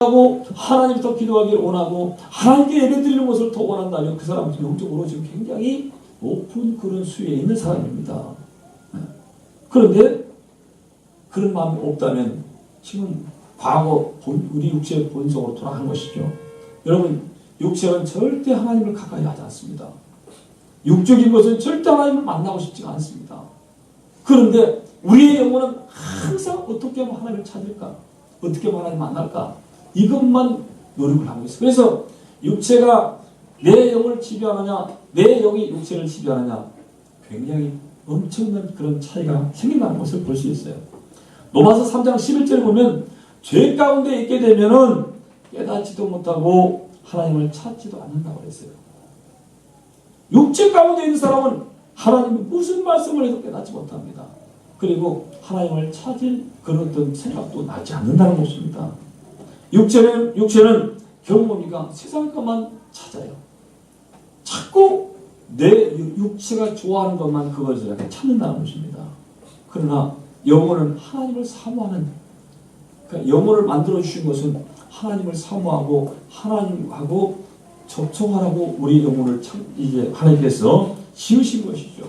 하고 하나님 더 기도하기를 원하고 하나님께 예배드리는 것을 더 원한다면 그 사람은 영적으로 지금 굉장히 높은 그런 수위에 있는 사람입니다. 그런데 그런 마음이 없다면 지금 과거 우리 육체의 본성으로 돌아간 것이죠. 여러분, 육체는 절대 하나님을 가까이 하지 않습니다. 육적인 것은 절대 하나님을 만나고 싶지가 않습니다. 그런데 우리의 영혼은 항상 어떻게 하면 하나님을 찾을까? 어떻게 하면 하나님을 만날까? 이것만 노력을 하고 있어요. 그래서 육체가 내 영을 지배하느냐, 내 영이 육체를 지배하느냐, 굉장히 엄청난 그런 차이가 생긴다는 것을 볼 수 있어요. 로마서 3장 11절을 보면 죄 가운데 있게 되면은 깨닫지도 못하고 하나님을 찾지도 않는다고 그랬어요. 육체 가운데 있는 사람은 하나님이 무슨 말씀을 해도 깨닫지 못합니다. 그리고 하나님을 찾을 그런 어떤 생각도 나지 않는다는 것입니다. 육체는 경험이가 세상 것만 찾아요. 자꾸 내 육체가 좋아하는 것만 그것을 찾는다는 것입니다. 그러나 영혼은 하나님을 사모하는, 그러니까 영혼을 만들어 주신 것은 하나님을 사모하고 하나님하고 접촉하라고 우리 영혼을 이제 하나님께서 지으신 것이죠.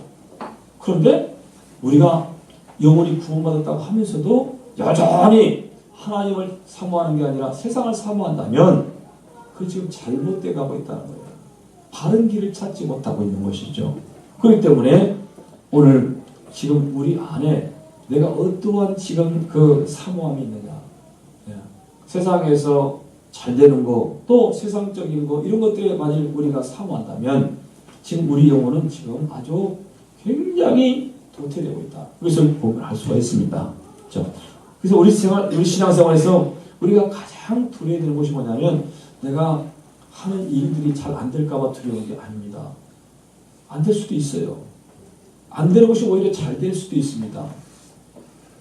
그런데 우리가 영혼이 구원받았다고 하면서도 여전히 하나님을 사모하는 게 아니라 세상을 사모한다면 그 지금 잘못돼 가고 있다는 거예요. 바른 길을 찾지 못하고 있는 것이죠. 그렇기 때문에 오늘 지금 우리 안에 내가 어떠한 지금 그 사모함이 있느냐, 세상에서 잘 되는 거, 또 세상적인 거, 이런 것들에 만일 우리가 사모한다면 지금 우리 영혼은 지금 아주 굉장히 도태되고 있다. 그것을 보면 알 수가 있습니다. 그렇죠? 그래서 우리 신앙생활에서 우리가 가장 두려워야 되는 것이 뭐냐면 내가 하는 일들이 잘 안 될까봐 두려운 게 아닙니다. 안 될 수도 있어요. 안 되는 것이 오히려 잘 될 수도 있습니다.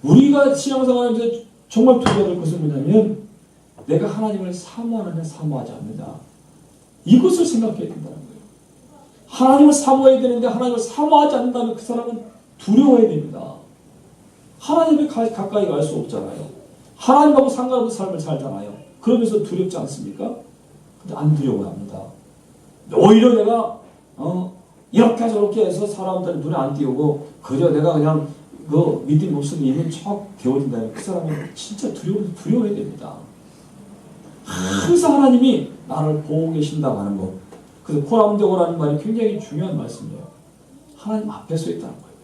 우리가 신앙생활에서 정말 두려워야 될 것은 뭐냐면 내가 하나님을 사모하느냐 사모하지 않느냐, 이것을 생각해야 된다는 거예요. 하나님을 사모해야 되는데 하나님을 사모하지 않는다면 그 사람은 두려워해야 됩니다. 하나님에 가까이 갈 수 없잖아요. 하나님하고 상관없는 삶을 살잖아요. 그러면서 두렵지 않습니까? 근데 안 두려워합니다. 오히려 내가 이렇게 저렇게 해서 사람들 눈에 안 띄우고 그저 내가 그냥 그 믿음이 없으니 있는 척 되어진다면 그 사람은 진짜 두려워해야 됩니다. 항상 하나님이 나를 보고 계신다고 하는 것. 그래서 코람데오라는 말이 굉장히 중요한 말씀이에요. 하나님 앞에 서 있다는 거예요.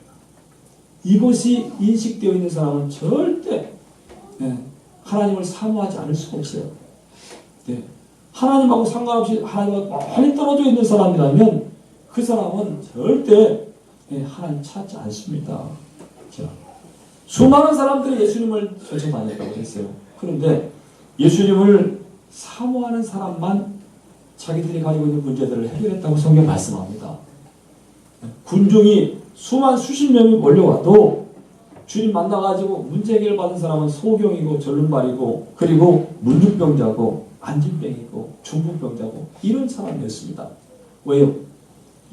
이것이 인식되어 있는 사람은 절대 하나님을 사모하지 않을 수가 없어요. 하나님하고 상관없이 하나님과 멀리 떨어져 있는 사람이라면 그 사람은 절대 하나님 찾지 않습니다. 수많은 사람들이 예수님을 결정 많이 했다고 했어요. 그런데 예수님을 사모하는 사람만 자기들이 가지고 있는 문제들을 해결했다고 성경 말씀합니다. 군중이 수십 명이 몰려와도 주님 만나가지고 문제 해결 받은 사람은 소경이고 절름발이고 그리고 문둥병자고 안진병이고 중풍병자고 이런 사람이었습니다. 왜요?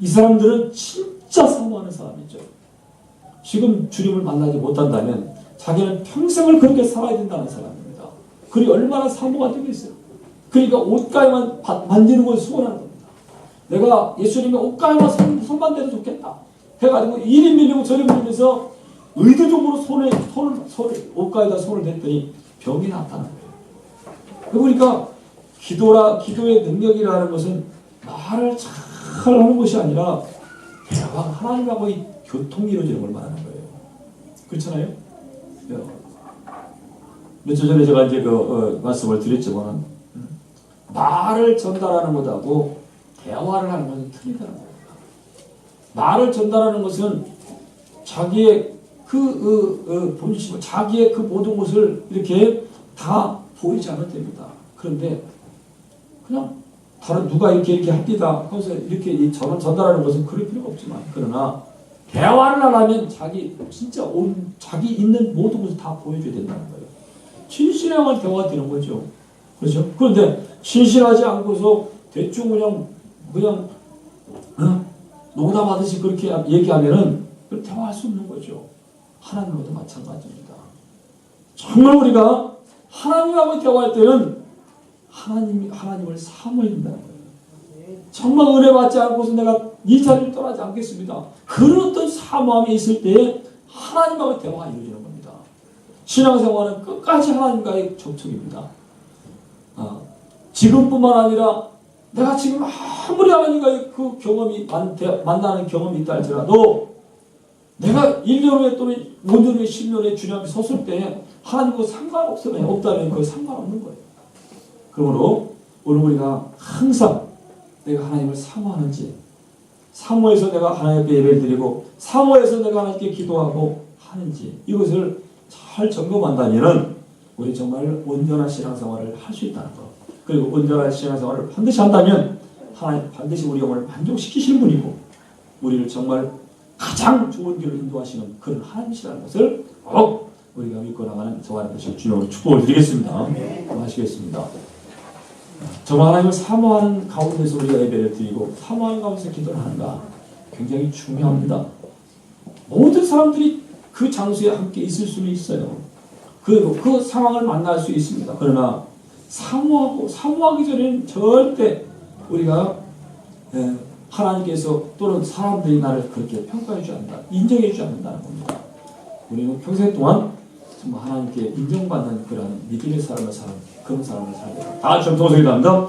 이 사람들은 진짜 사모하는 사람이죠. 지금 주님을 만나지 못한다면 자기는 평생을 그렇게 살아야 된다는 사람입니다. 그리 얼마나 사모가 되겠어요. 그러니까 옷가에만 만지는 걸 수건하는 겁니다. 내가 예수님의 옷가에만 손만 대도 좋겠다 해가지고 이리 밀리고 저리 밀리면서 의도적으로 옷가에다 손을 댔더니 병이 났다는 거예요. 그러니까 기도의 능력이라는 것은 말을 잘 하는 것이 아니라 대화, 하나님하고의 교통이 이루어지는 걸 말하는 거예요. 그렇잖아요? 며칠 전에 제가 이제 말씀을 드렸지만 말을 전달하는 것하고 대화를 하는 것은 틀리다는 거예요. 말을 전달하는 것은 자기의 본심, 자기의 그 모든 것을 이렇게 다 보이지 않을 때입니다. 그런데 그냥 다른 누가 이렇게 합니다. 그래서 이렇게 전달하는 것은 그럴 필요가 없지만, 그러나 대화를 하려면 자기 있는 모든 것을 다 보여줘야 된다는 거예요. 신실해야만 대화가 되는 거죠. 그렇죠? 그런데 신실하지 않고서 대충 그냥 농담하듯이 그렇게 얘기하면은 대화할 수 없는 거죠. 하나님과도 마찬가지입니다. 정말 우리가 하나님하고 대화할 때는 하나님을 사모해야 된다는 거예요. 정말 은혜 받지 않고서 내가 이 자리를 떠나지 않겠습니다. 그런 어떤 사모함이 있을 때 하나님하고 대화가 이루어지는 겁니다. 신앙생활은 끝까지 하나님과의 접촉입니다. 지금뿐만 아니라 내가 지금 아무리 하나님과의 그 경험이 만나는 경험이 있다 할지라도 내가 1년 후에 또는 5년 후에 10년 후에 주님 앞에 섰을 때 하나님과 없다면 그거 상관없는 거예요. 그러므로 오늘 우리가 항상 내가 하나님을 사모하는지, 사모해서 내가 하나님 앞에 예배를 드리고 사모해서 내가 하나님께 기도하고 하는지 이것을 잘 점검한다면 우리 정말 온전한 신앙생활을 할 수 있다는 것. 그리고 온전한 신앙생활을 반드시 한다면 하나님 반드시 우리 영혼을 만족시키시는 분이고 우리를 정말 가장 좋은 길로 인도하시는 그런 하나님이시라는 것을 꼭 우리가 믿고 나가는 저와 여러분들 주님으로 축복을 드리겠습니다. 하시겠습니다. 정말 하나님을 사모하는 가운데서 우리가 예배를 드리고 사모하는 가운데서 기도를 하는가 굉장히 중요합니다. 모든 사람들이 그 장소에 함께 있을 수는 있어요. 그리고 그 상황을 만날 수 있습니다. 그러나 사모하기 전에는 절대 우리가 하나님께서 또는 사람들이 나를 그렇게 평가해 주지 않는다, 인정해 주지 않는다는 겁니다. 우리는 평생 동안 정말 하나님께 인정받는 그런 믿음의 삶을 사는 그런 삶을 살게 됩니다. 다 같이 동성이 답니다.